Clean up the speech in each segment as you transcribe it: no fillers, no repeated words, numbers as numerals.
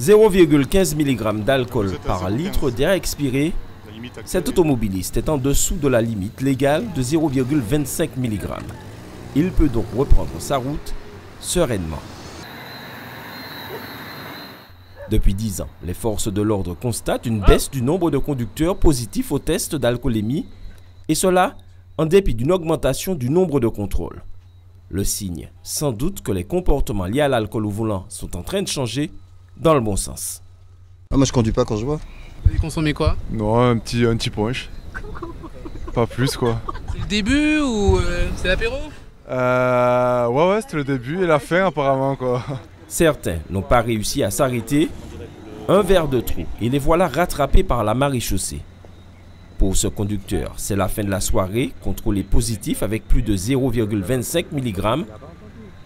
0,15 mg d'alcool par litre d'air expiré, cet automobiliste est en dessous de la limite légale de 0,25 mg. Il peut donc reprendre sa route sereinement. Depuis 10 ans, les forces de l'ordre constatent une baisse du nombre de conducteurs positifs au test d'alcoolémie, et cela en dépit d'une augmentation du nombre de contrôles. Le signe, sans doute, que les comportements liés à l'alcool au volant sont en train de changer dans le bon sens. Ah, moi je conduis pas quand je bois. Vous consommez quoi? Non, un petit punch. Pas plus quoi. C'est le début ou c'est l'apéro? Ouais, c'était le début et la fin apparemment quoi. Certains n'ont pas réussi à s'arrêter. Un verre de trop et les voilà rattrapés par la maréchaussée. Pour ce conducteur, c'est la fin de la soirée, contrôlé positif avec plus de 0,25 mg.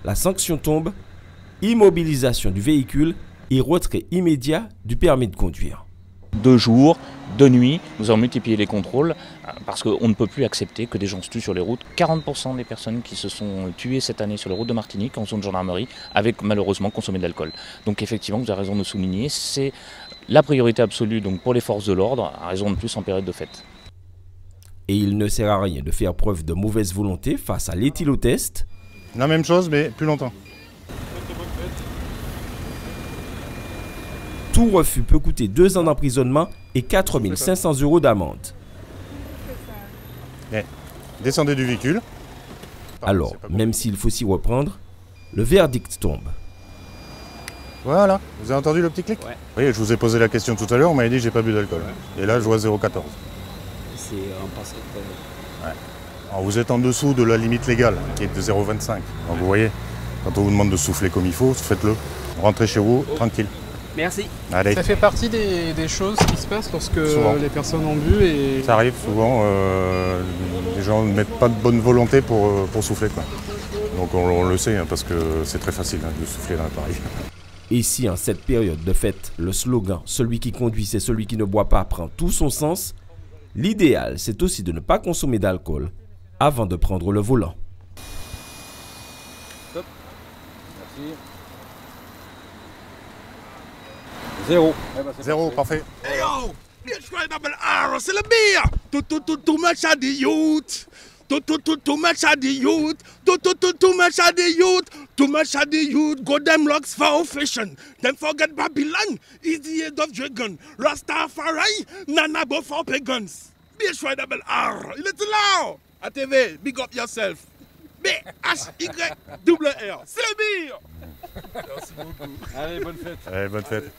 La sanction tombe, immobilisation du véhicule et retrait immédiat du permis de conduire. 2 jours, 2 nuits, nous avons multiplié les contrôles parce qu'on ne peut plus accepter que des gens se tuent sur les routes. 40% des personnes qui se sont tuées cette année sur les routes de Martinique en zone de gendarmerie avaient malheureusement consommé de l'alcool. Donc effectivement, vous avez raison de souligner, c'est la priorité absolue donc, pour les forces de l'ordre, à raison de plus en période de fête. Et il ne sert à rien de faire preuve de mauvaise volonté face à l'éthylotest. La même chose, mais plus longtemps. Tout refus peut coûter 2 ans d'emprisonnement et 4 500 € d'amende. Descendez du véhicule. Alors, même s'il faut s'y reprendre, le verdict tombe. Voilà, vous avez entendu le petit clic? Ouais. Oui, je vous ai posé la question tout à l'heure, on m'avait dit que j'ai pas bu d'alcool. Et là, je vois 0,14. C'est un passage. Ouais. Alors, vous êtes en dessous de la limite légale, qui est de 0,25. Donc vous voyez, quand on vous demande de souffler comme il faut, faites-le. Rentrez chez vous, tranquille. Merci. Allez. Ça fait partie des choses qui se passent lorsque Souvent. les personnes ont bu et... Ça arrive souvent, les gens ne mettent pas de bonne volonté pour souffler, quoi. Donc on le sait, hein, parce que c'est très facile de souffler dans l'appareil. Et si en cette période de fête, le slogan « Celui qui conduit, c'est celui qui ne boit pas » prend tout son sens, l'idéal, c'est aussi de ne pas consommer d'alcool avant de prendre le volant. Stop. Merci. 0. 0, parfait. Hey yo, BH c'est le beer. Too much at the youth. Too much at the youth. Too much at the youth. Too much at the youth. Go them locks for fashion. Then forget Babylon. Is the head of dragon. Rastafari. Nanabo for pagans. BH il est là. ATV, big up yourself. BHYR. C'est le beer. Merci beaucoup. Allez, bonne fête. Allez, bonne fête.